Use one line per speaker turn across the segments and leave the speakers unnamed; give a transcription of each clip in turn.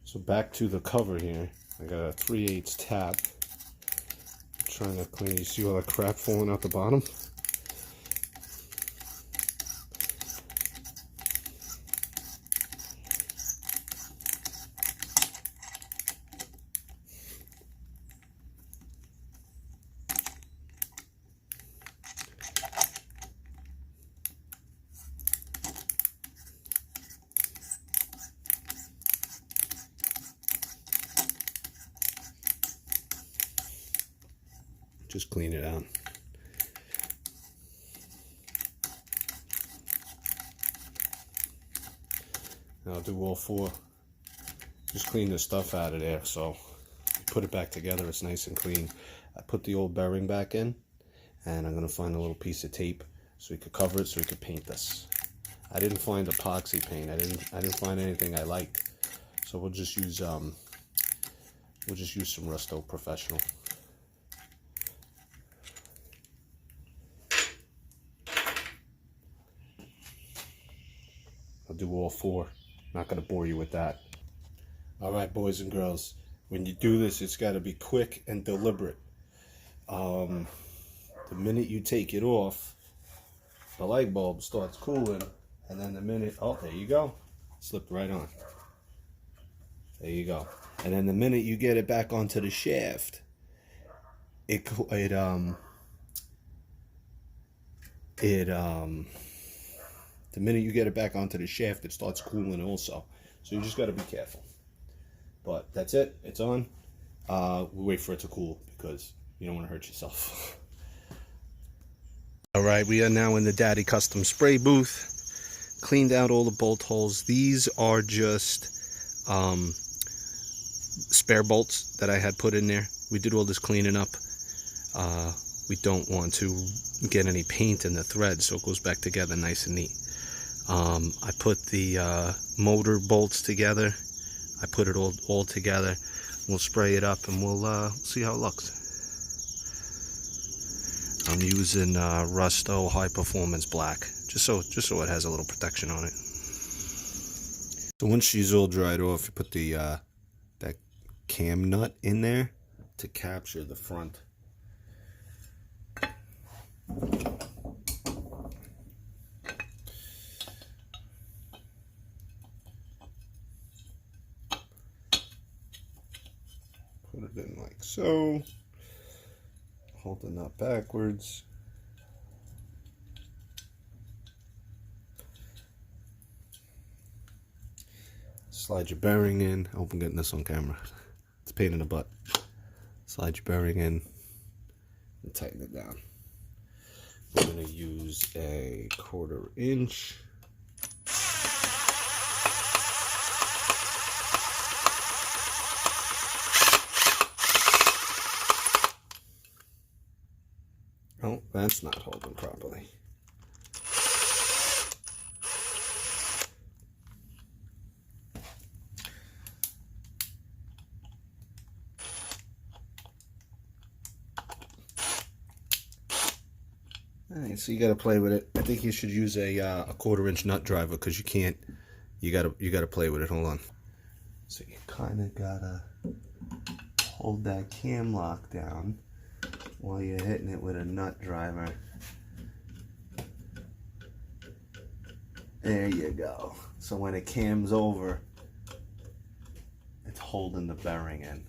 So back to the cover here. I got a 3/8 tap. I'm trying to clean. You see all that crap falling out the bottom? Just clean it out. Now I'll do all four. Just clean the stuff out of there, so put it back together. It's nice and clean. I put the old bearing back in, and I'm gonna find a little piece of tape so we could cover it, so we could paint this. I didn't find epoxy paint. I didn't find anything I liked, so we'll just use some Rusto Professional. I'll do all four. Not going to bore you with that. Alright, boys and girls. When you do this, it's got to be quick and deliberate. The minute you take it off, the light bulb starts cooling. And then the minute... Oh, there you go. Slipped right on. There you go. And then the minute you get it back onto the shaft, the minute you get it back onto the shaft, it starts cooling also. So you just got to be careful. But that's it. It's on. We'll wait for it to cool because you don't want to hurt yourself. All right, we are now in the Daddy Custom Spray booth. Cleaned out all the bolt holes. These are just spare bolts that I had put in there. We did all this cleaning up. We don't want to get any paint in the thread, so it goes back together nice and neat. I put the motor bolts together. I put it all together. We'll spray it up and we'll see how it looks. I'm using Rusto High Performance Black, just so it has a little protection on it. So once she's all dried off, you put the that cam nut in there to capture the front. Put it in like so. Hold the nut backwards. Slide your bearing in. I hope I'm getting this on camera. It's a pain in the butt. Slide your bearing in and tighten it down. We're going to use a 1/4 inch. Oh, that's not holding properly. Alright, so you got to play with it. I think you should use a 1/4 inch nut driver because you can't. You gotta play with it. Hold on. So you kind of gotta hold that cam lock down while you're hitting it with a nut driver. There you go. So when it cams over, it's holding the bearing in.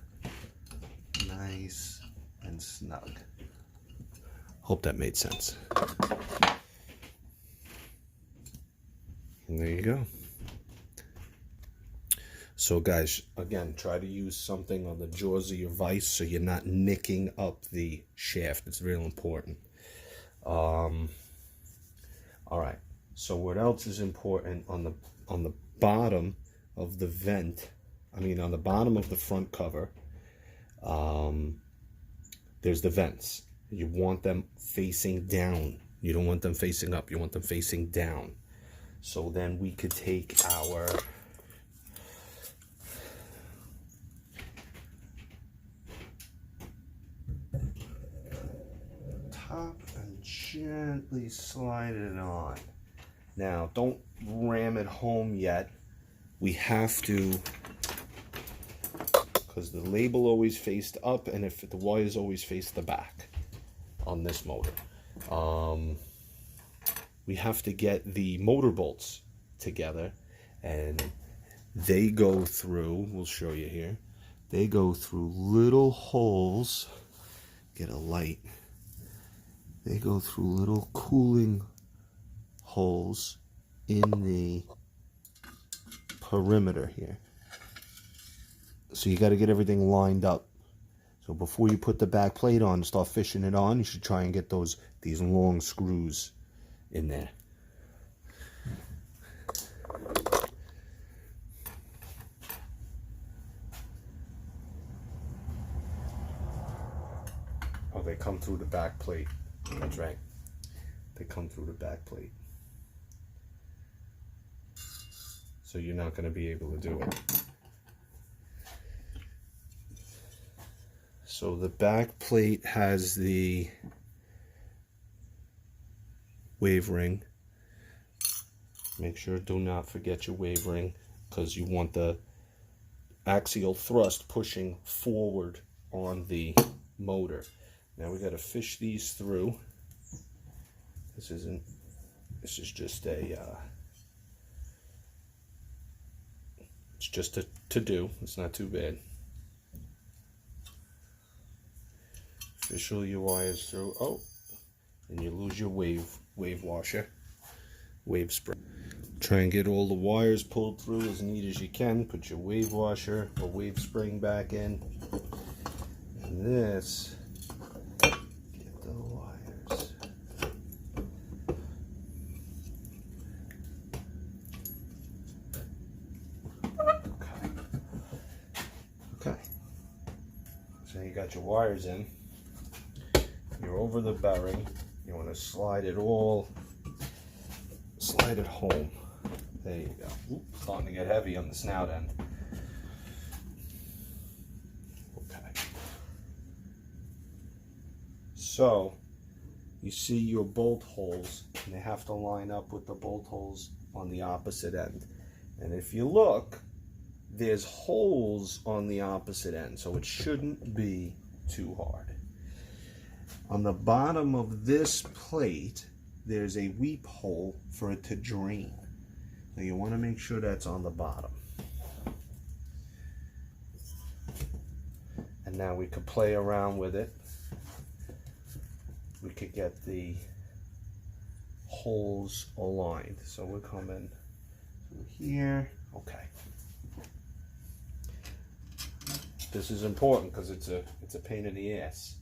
Nice and snug. Hope that made sense. And there you go. So guys, again, try to use something on the jaws of your vise so you're not nicking up the shaft. It's real important. All right. So what else is important on the bottom of the vent? I mean, on the bottom of the front cover, there's the vents. You want them facing down. You don't want them facing up. You want them facing down. So then we could take our top and gently slide it on. Now, don't ram it home yet. We have to because the label always faced up, and if the wires always face the back on this motor. We have to get the motor bolts together, and they go through, we'll show you here, they go through little holes. Get a light. They go through little cooling holes in the perimeter here. So you got to get everything lined up. So before you put the back plate on and start fishing it on, you should try and get these long screws in there. Oh, they come through the back plate. That's right. They come through the back plate. So you're not going to be able to do it. So the back plate has the wave ring. Make sure, do not forget your wave ring, because you want the axial thrust pushing forward on the motor. Now we got to fish these through. This is just a, it's just a to-do. It's not too bad. Fish all your wires through. Oh, and you lose your wave washer, wave spring. Try and get all the wires pulled through as neat as you can. Put your wave washer or wave spring back in. And this, get the wires. Okay. So you got your wires in. You're over the bearing. You want to slide it home. There you go. Ooh, starting to get heavy on the snout end. Okay. So you see your bolt holes, and they have to line up with the bolt holes on the opposite end. And if you look, there's holes on the opposite end, so it shouldn't be too hard. On the bottom of this plate, there's a weep hole for it to drain. Now you want to make sure that's on the bottom. And now we could play around with it. We could get the holes aligned. So we're coming through here. Okay. This is important because it's a pain in the ass.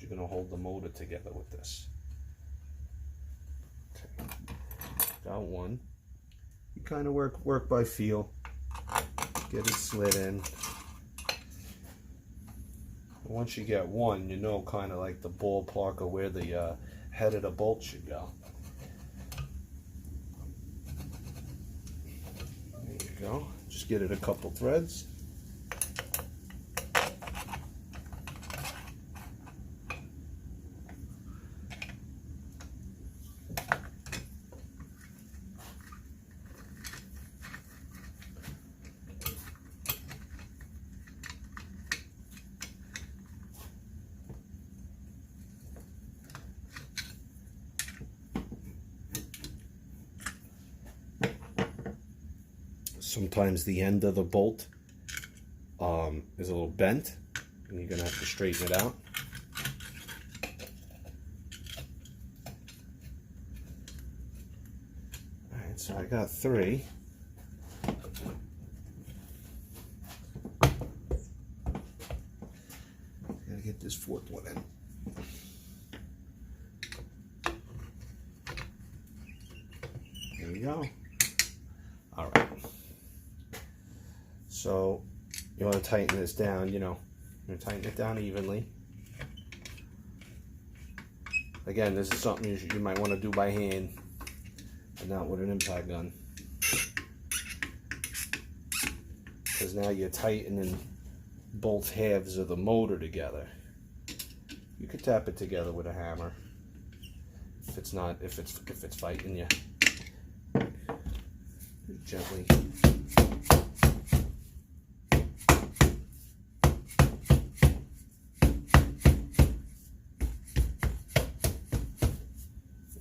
You're going to hold the motor together with this. Okay. Got one. You kind of work by feel. Get it slid in. Once you get one, you know kind of like the ballpark of where the head of the bolt should go. There you go. Just get it a couple threads. Sometimes the end of the bolt is a little bent, and you're going to have to straighten it out. Alright, so I got 3. Gotta get this 4th one in. There we go. Alright. So you want to tighten this down, you know, you're tighten it down evenly. Again, this is something you might want to do by hand and not with an impact gun. because now you're tightening both halves of the motor together. You could tap it together with a hammer if it's fighting you. Gently. There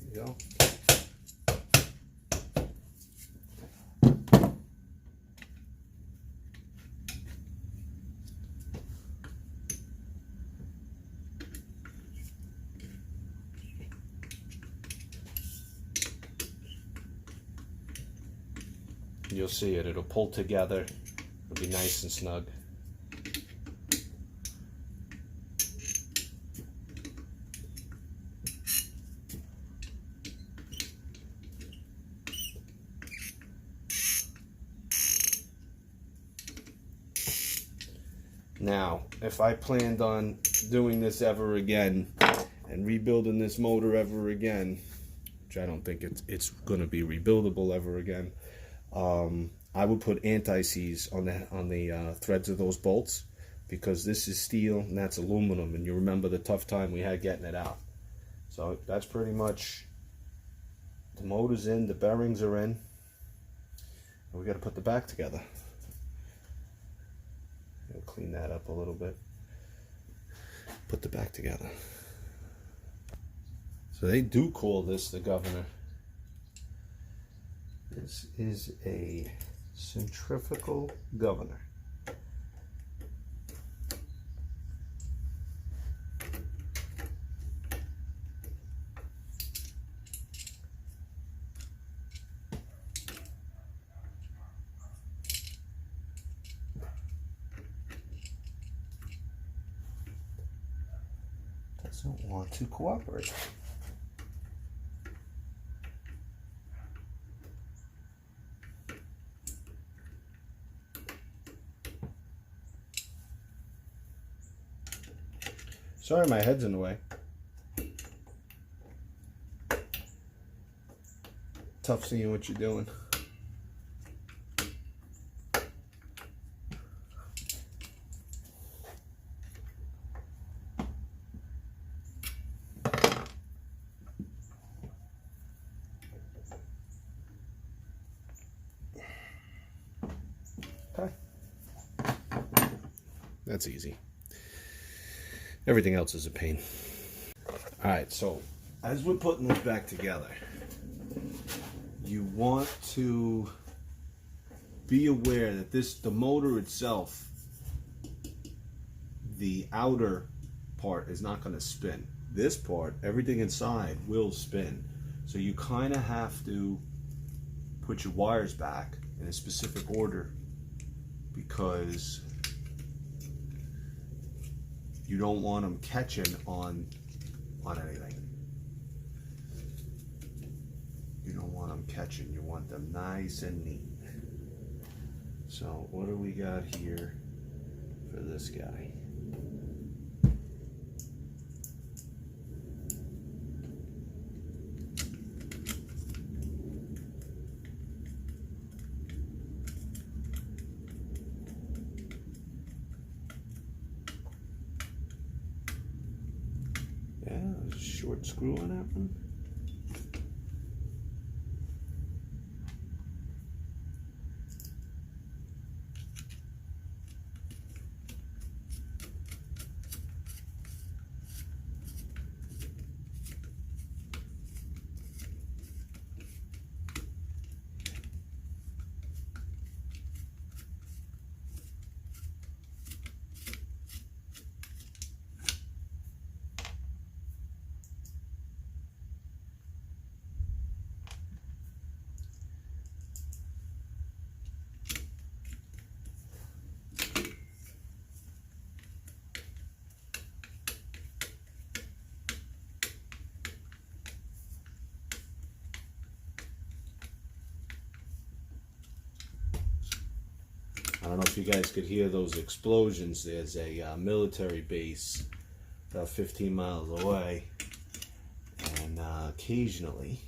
you go. You'll see it. It'll pull together. It'll be nice and snug. Now, if I planned on doing this ever again and rebuilding this motor ever again, which I don't think it's going to be rebuildable ever again, I would put anti-seize on the threads of those bolts, because this is steel and that's aluminum, and you remember the tough time we had getting it out. So that's pretty much, the motor's in, the bearings are in, and we got to put the back together. I'll clean that up a little bit. Put the back together. So they do call this the governor. This is a centrifugal governor. Doesn't want to cooperate. Sorry, my head's in the way. Tough seeing what you're doing. Okay. That's easy. Everything else is a pain. Alright, so as we're putting this back together, you want to be aware that the motor itself, the outer part is not going to spin. This part, everything inside will spin. So you kind of have to put your wires back in a specific order, because you don't want them catching on anything. You don't want them catching. You want them nice and neat. So what do we got here for this guy? Yeah, there's a short screw on that one. I don't know if you guys could hear those explosions. There's a military base about 15 miles away, and occasionally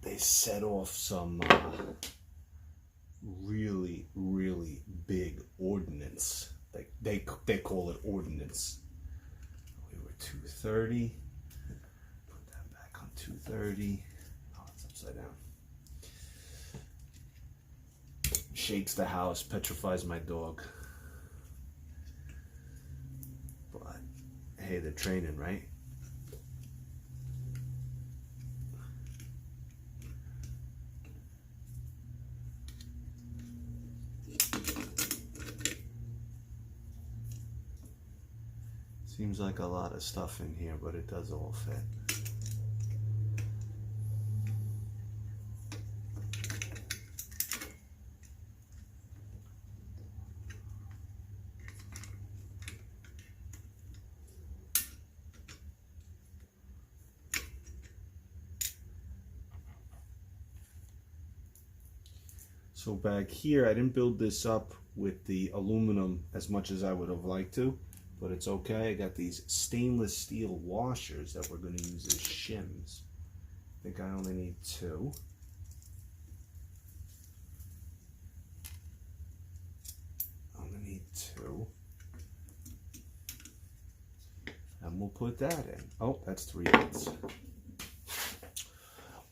they set off some they call it ordnance. We were 230. Put that back on 230. Oh, it's upside down. Shakes the house, petrifies my dog. But hey, they're training, right? Seems like a lot of stuff in here, but it does all fit. So back here, I didn't build this up with the aluminum as much as I would have liked to, but it's okay. I got these stainless steel washers that we're going to use as shims. I think I only need 2. I'm going to need 2. And we'll put that in. Oh, that's 3 bits.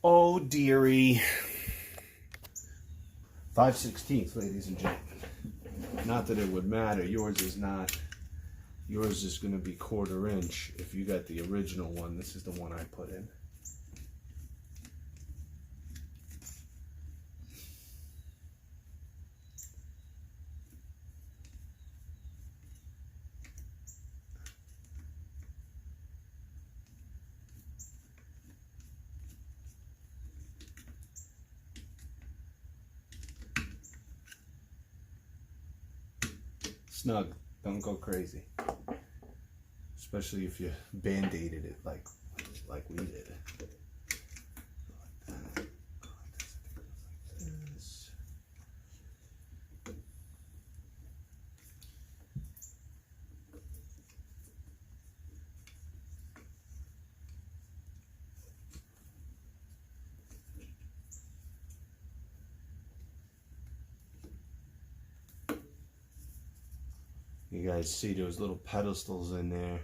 Oh, dearie. 5/16, ladies and gentlemen. Not that it would matter. Yours is not. Yours is going to be 1/4 inch. If you got the original one, this is the one I put in. Snug. Don't go crazy. Especially if you band-aided it like we did. Like that. Like this. You guys see those little pedestals in there.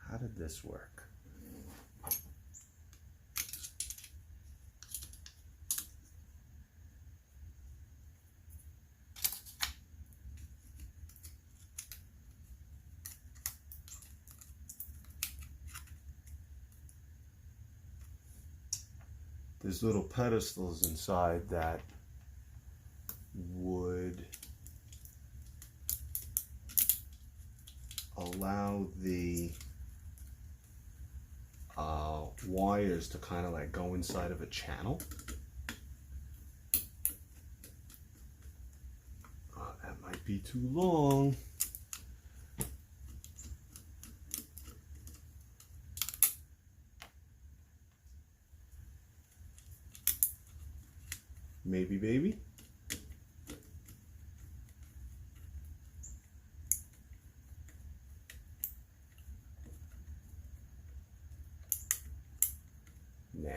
How did this work? There's little pedestals inside that would allow the wires to kind of like go inside of a channel. That might be too long. Maybe, baby. Nah.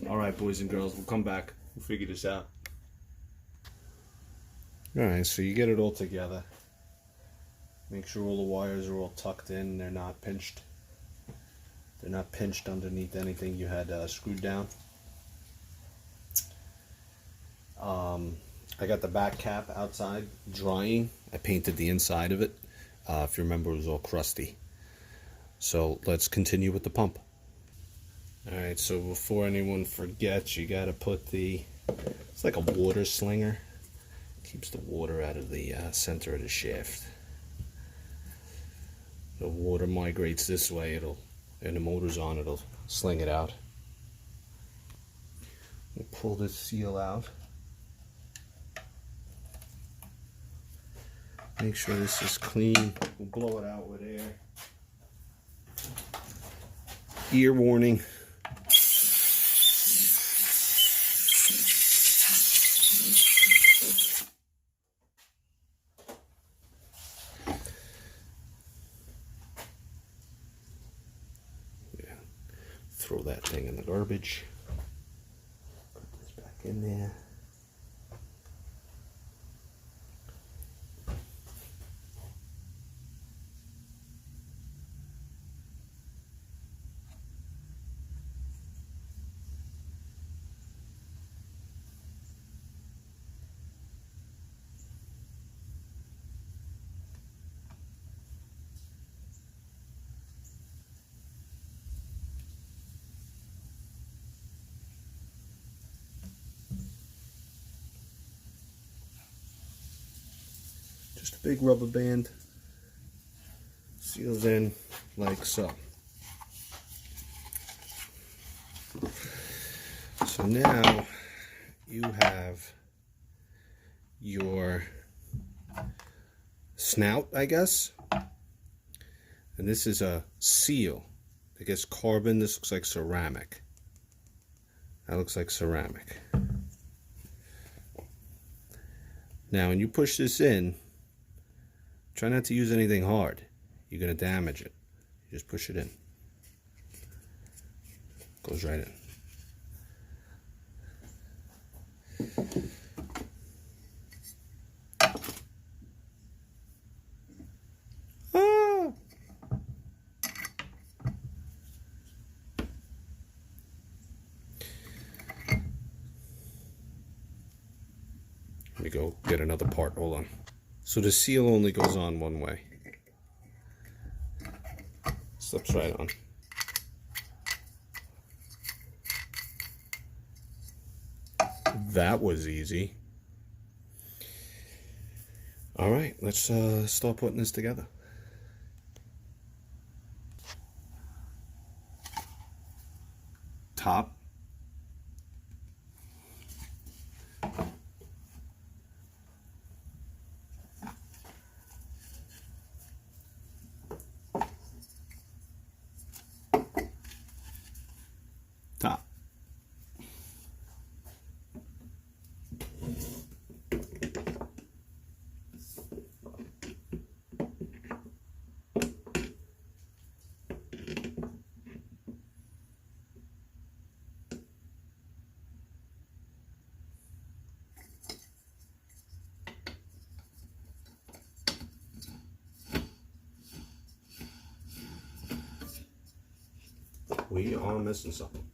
All right, boys and girls, we'll come back. We'll figure this out. All right, so you get it all together. Make sure all the wires are all tucked in. They're not pinched. They're not pinched underneath anything you had screwed down. I got the back cap outside drying. I painted the inside of it. If you remember, it was all crusty. So let's continue with the pump. Alright, so before anyone forgets, you gotta put it's like a water slinger. Keeps the water out of the center of the shaft. The water migrates this way, it'll and the motor's on, it'll sling it out. We'll pull this seal out. Make sure this is clean. We'll blow it out with air. Ear warning. Yeah. Throw that thing in the garbage. Put this back in there. Just a big rubber band, seals in like so. So now you have your snout, I guess, and this is a seal. I guess carbon. This looks like ceramic. That looks like ceramic. Now when you push this in, try not to use anything hard. You're going to damage it. You just push it in. Goes right in. Ah! Let me go get another part. Hold on. So the seal only goes on one way. Slips right on. That was easy. All right, let's start putting this together. Top. Top. We are missing something.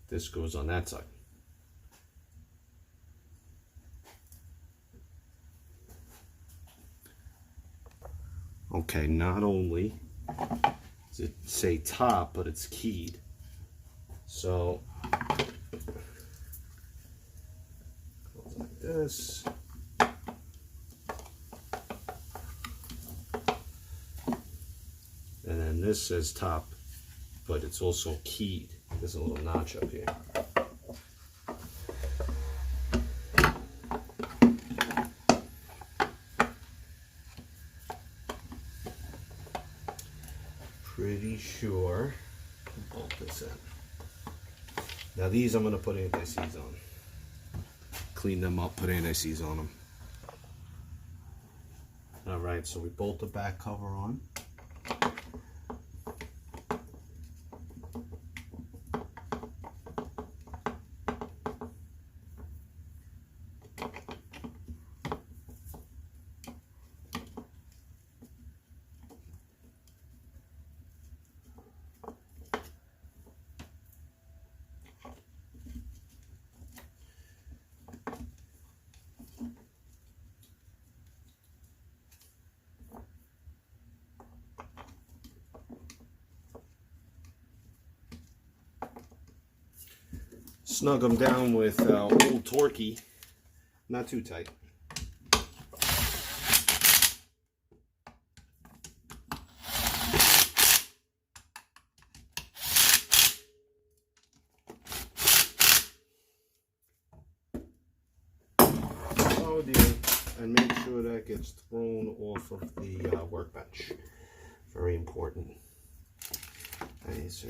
This goes on that side. Okay, not only does it say top, but it's keyed. So, goes like this. And then this says top, but it's also keyed. There's a little notch up here. Pretty sure I'll bolt this in. Now these I'm going to put anti-seize on. Clean them up, put anti-seize on them. Alright, so we bolt the back cover on. snug them down with Old Torquey. Not too tight. Oh dear. And make sure that gets thrown off of the workbench. Very important. Okay, so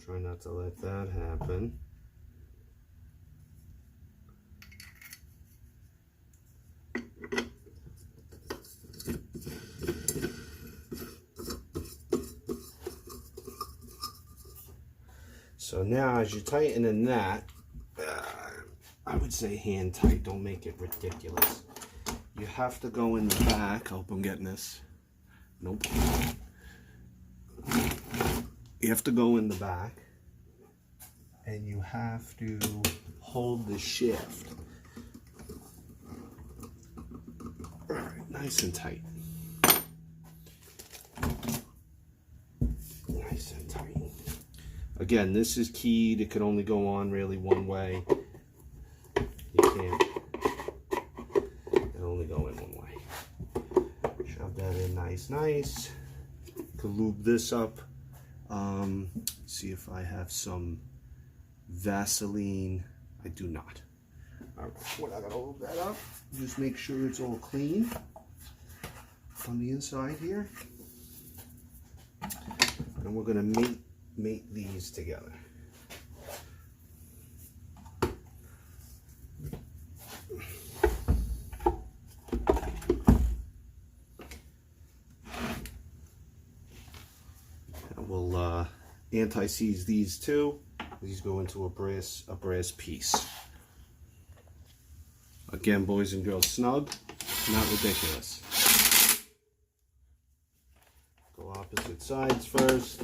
try not to let that happen. So now as you're tightening that, I would say hand tight, don't make it ridiculous. You have to go in the back. I hope I'm getting this. Nope. You have to go in the back and you have to hold the shaft. All right, nice and tight. Nice and tight. Again, this is keyed. It can only go on really one way. You can't. It only go in one way. Shove that in nice. Could lube this up. See if I have some Vaseline. I do not. All right, we're not gonna lube that up. Just make sure it's all clean on the inside here. And we're gonna mate these together. And we'll anti-seize these two. These go into a brass piece. Again, boys and girls, snug, not ridiculous. Go opposite sides first.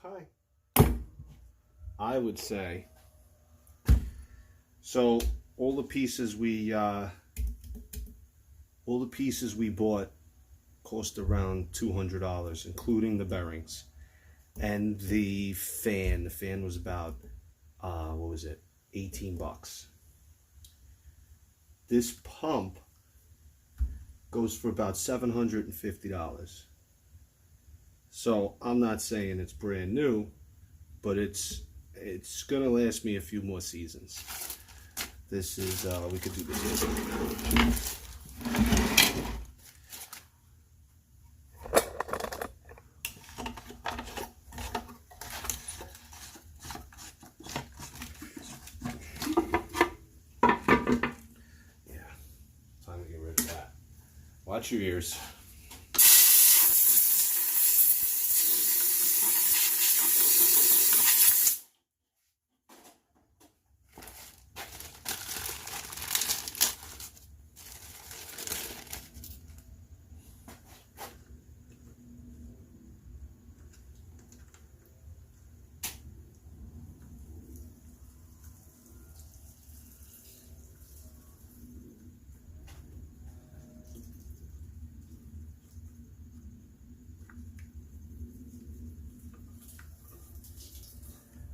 Okay. I would say, so all the pieces we bought cost around $200, including the bearings and the fan. The fan was about what was it, 18 bucks. This pump goes for about $750. So I'm not saying it's brand new, but it's gonna last me a few more seasons. This is we could do this here. Yeah, time to get rid of that. Watch your ears.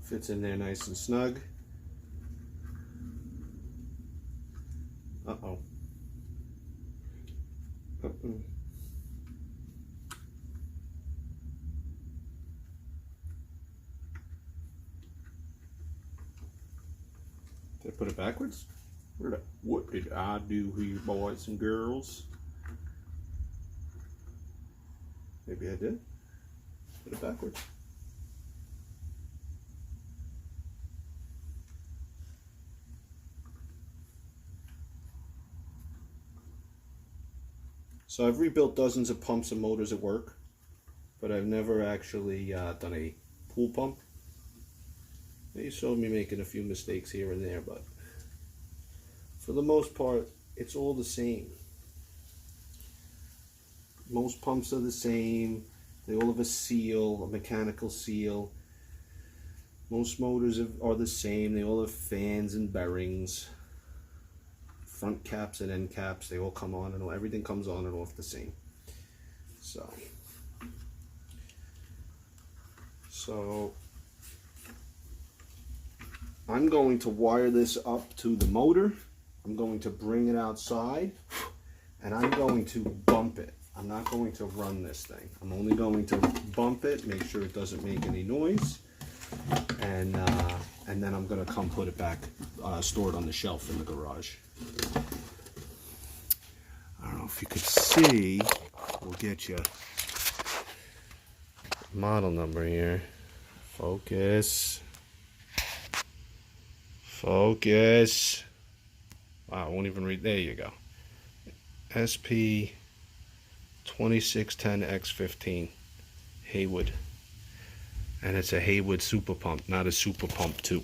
Fits in there nice and snug. Uh-oh. Uh-oh. Did I put it backwards? What did I do here, boys and girls? Maybe I did. Put it backwards. So I've rebuilt dozens of pumps and motors at work, but I've never actually done a pool pump. You saw me making a few mistakes here and there, but for the most part, it's all the same. Most pumps are the same. They all have a seal, a mechanical seal. Most motors are the same. They all have fans and bearings. Front caps and end caps, they all come on and everything comes on and off the same. So I'm going to wire this up to the motor. I'm going to bring it outside and I'm going to bump it. I'm not going to run this thing. I'm only going to bump it, make sure it doesn't make any noise, and then I'm going to come put it back, store it on the shelf in the garage. I don't know if you could see. We'll get you model number here. Focus. Focus. Wow, I won't even read. There you go. SP 2610X15 Hayward. And it's a Hayward super pump, not a super pump 2.